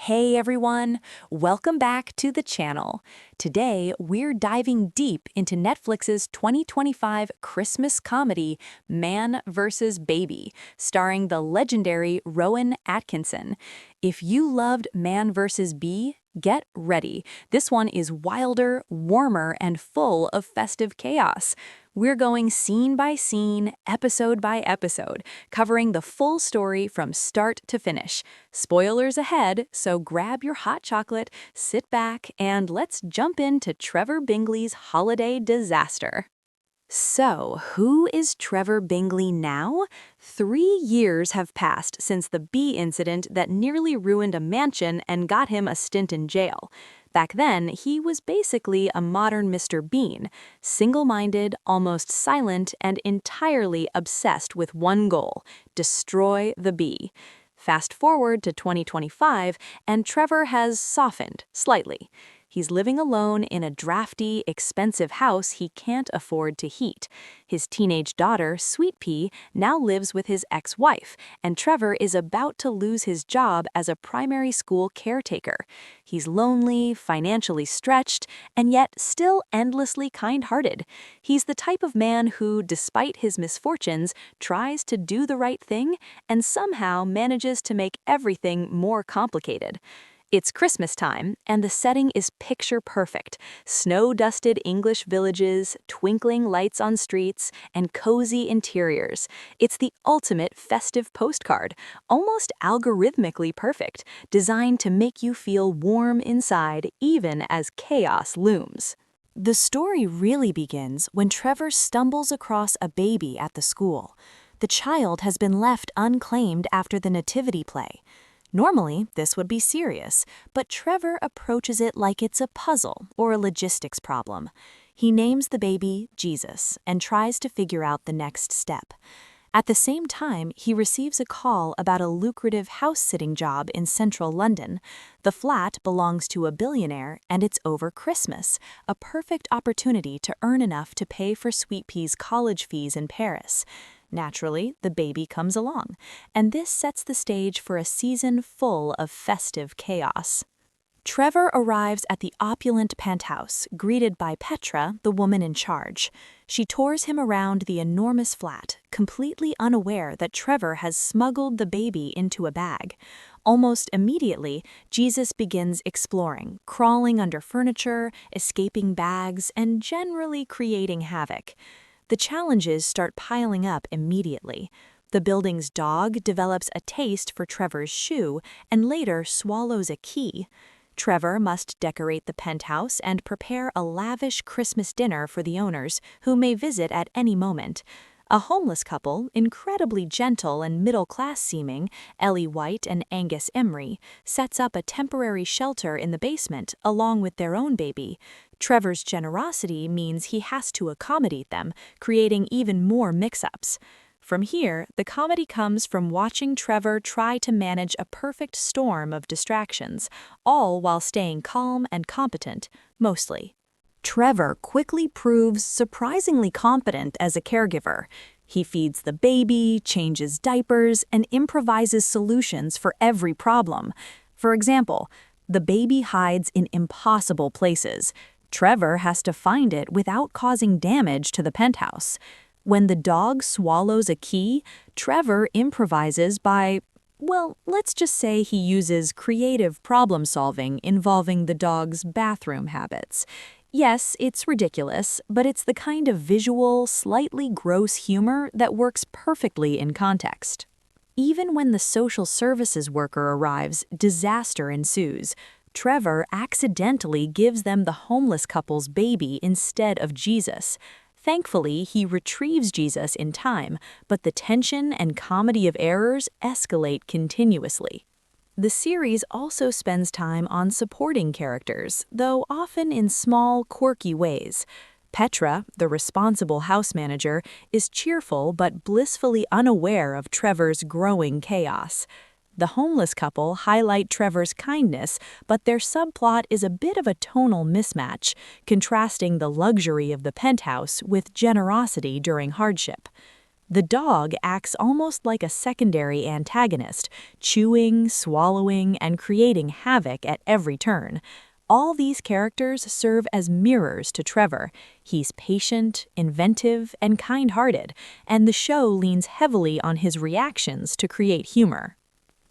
Hey everyone, welcome back to the channel. Today, we're diving deep into Netflix's 2025 Christmas comedy, Man vs. Baby, starring the legendary Rowan Atkinson. If you loved Man vs. Bee, get ready. This one is wilder, warmer, and full of festive chaos. We're going scene by scene, episode by episode, covering the full story from start to finish. Spoilers ahead, so grab your hot chocolate, sit back, and let's jump into Trevor Bingley's holiday disaster. So, who is Trevor Bingley now? 3 years have passed since the bee incident that nearly ruined a mansion and got him a stint in jail. Back then, he was basically a modern Mr. Bean, single-minded, almost silent, and entirely obsessed with one goal: destroy the bee. Fast forward to 2025, and Trevor has softened slightly. He's living alone in a drafty, expensive house he can't afford to heat. His teenage daughter, Sweet Pea, now lives with his ex-wife, and Trevor is about to lose his job as a primary school caretaker. He's lonely, financially stretched, and yet still endlessly kind-hearted. He's the type of man who, despite his misfortunes, tries to do the right thing and somehow manages to make everything more complicated. It's Christmas time, and the setting is picture perfect. Snow-dusted English villages, twinkling lights on streets, and cozy interiors. It's the ultimate festive postcard, almost algorithmically perfect, designed to make you feel warm inside even as chaos looms. The story really begins when Trevor stumbles across a baby at the school. The child has been left unclaimed after the nativity play. Normally, this would be serious, but Trevor approaches it like it's a puzzle or a logistics problem. He names the baby Jesus and tries to figure out the next step. At the same time, he receives a call about a lucrative house-sitting job in central London. The flat belongs to a billionaire, and it's over Christmas, a perfect opportunity to earn enough to pay for Sweet Pea's college fees in Paris. Naturally, the baby comes along, and this sets the stage for a season full of festive chaos. Trevor arrives at the opulent penthouse, greeted by Petra, the woman in charge. She tours him around the enormous flat, completely unaware that Trevor has smuggled the baby into a bag. Almost immediately, Jesus begins exploring, crawling under furniture, escaping bags, and generally creating havoc. The challenges start piling up immediately. The building's dog develops a taste for Trevor's shoe and later swallows a key. Trevor must decorate the penthouse and prepare a lavish Christmas dinner for the owners, who may visit at any moment. A homeless couple, incredibly gentle and middle-class seeming, Ellie White and Angus Emery, sets up a temporary shelter in the basement along with their own baby. Trevor's generosity means he has to accommodate them, creating even more mix-ups. From here, the comedy comes from watching Trevor try to manage a perfect storm of distractions, all while staying calm and competent, mostly. Trevor quickly proves surprisingly competent as a caregiver. He feeds the baby, changes diapers, and improvises solutions for every problem. For example, the baby hides in impossible places. Trevor has to find it without causing damage to the penthouse. When the dog swallows a key, Trevor improvises by, well, let's just say he uses creative problem-solving involving the dog's bathroom habits. Yes, it's ridiculous, but it's the kind of visual, slightly gross humor that works perfectly in context. Even when the social services worker arrives, disaster ensues. Trevor accidentally gives them the homeless couple's baby instead of Jesus. Thankfully, he retrieves Jesus in time, but the tension and comedy of errors escalate continuously. The series also spends time on supporting characters, though often in small, quirky ways. Petra, the responsible house manager, is cheerful but blissfully unaware of Trevor's growing chaos. The homeless couple highlight Trevor's kindness, but their subplot is a bit of a tonal mismatch, contrasting the luxury of the penthouse with generosity during hardship. The dog acts almost like a secondary antagonist, chewing, swallowing, and creating havoc at every turn. All these characters serve as mirrors to Trevor. He's patient, inventive, and kind-hearted, and the show leans heavily on his reactions to create humor.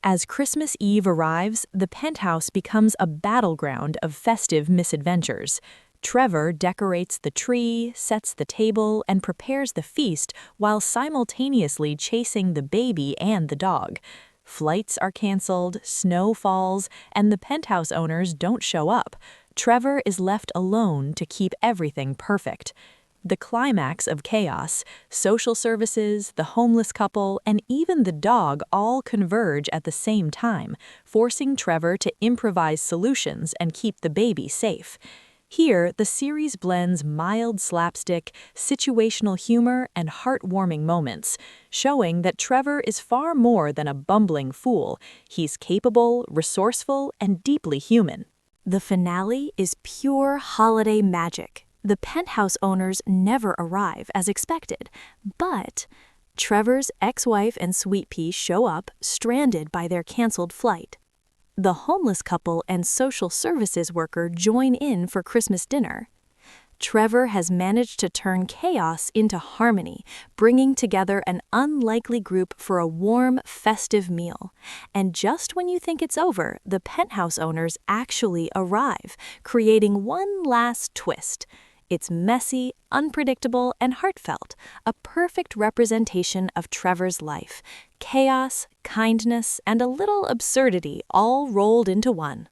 As Christmas Eve arrives, the penthouse becomes a battleground of festive misadventures. Trevor decorates the tree, sets the table, and prepares the feast while simultaneously chasing the baby and the dog. Flights are canceled, snow falls, and the penthouse owners don't show up. Trevor is left alone to keep everything perfect. The climax of chaos, social services, the homeless couple, and even the dog all converge at the same time, forcing Trevor to improvise solutions and keep the baby safe. Here, the series blends mild slapstick, situational humor, and heartwarming moments, showing that Trevor is far more than a bumbling fool. He's capable, resourceful, and deeply human. The finale is pure holiday magic. The penthouse owners never arrive as expected, but Trevor's ex-wife and sweet pea show up, stranded by their canceled flight. The homeless couple and social services worker join in for Christmas dinner. Trevor has managed to turn chaos into harmony, bringing together an unlikely group for a warm, festive meal. And just when you think it's over, the penthouse owners actually arrive, creating one last twist. It's messy, unpredictable, and heartfelt, a perfect representation of Trevor's life. Chaos, kindness, and a little absurdity all rolled into one.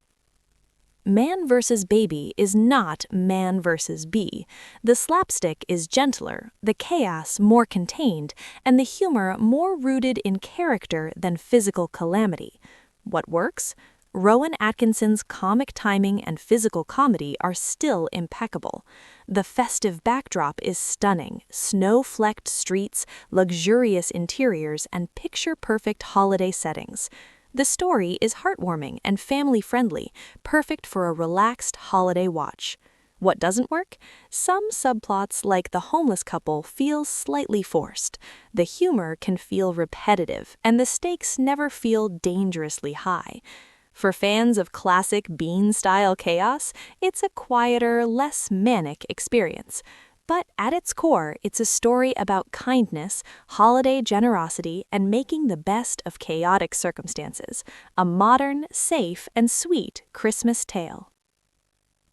Man vs. Baby is not Man vs. Bee. The slapstick is gentler, the chaos more contained, and the humor more rooted in character than physical calamity. What works? Rowan Atkinson's comic timing and physical comedy are still impeccable. The festive backdrop is stunning: snow-flecked streets, luxurious interiors, and picture-perfect holiday settings. The story is heartwarming and family-friendly, perfect for a relaxed holiday watch. What doesn't work? Some subplots, like the homeless couple, feel slightly forced. The humor can feel repetitive, and the stakes never feel dangerously high. For fans of classic Bean-style chaos, it's a quieter, less manic experience. But at its core, it's a story about kindness, holiday generosity, and making the best of chaotic circumstances. A modern, safe, and sweet Christmas tale.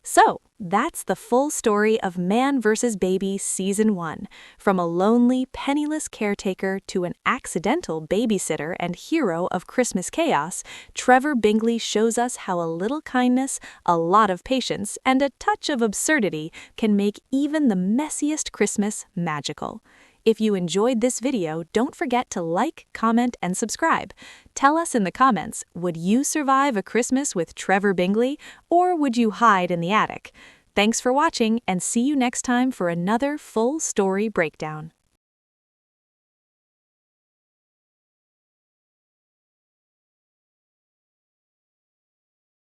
So, that's the full story of Man vs. Baby Season 1. From a lonely, penniless caretaker to an accidental babysitter and hero of Christmas chaos, Trevor Bingley shows us how a little kindness, a lot of patience, and a touch of absurdity can make even the messiest Christmas magical. If you enjoyed this video, don't forget to like, comment, and subscribe. Tell us in the comments, would you survive a Christmas with Trevor Bingley, or would you hide in the attic? Thanks for watching, and see you next time for another full story breakdown.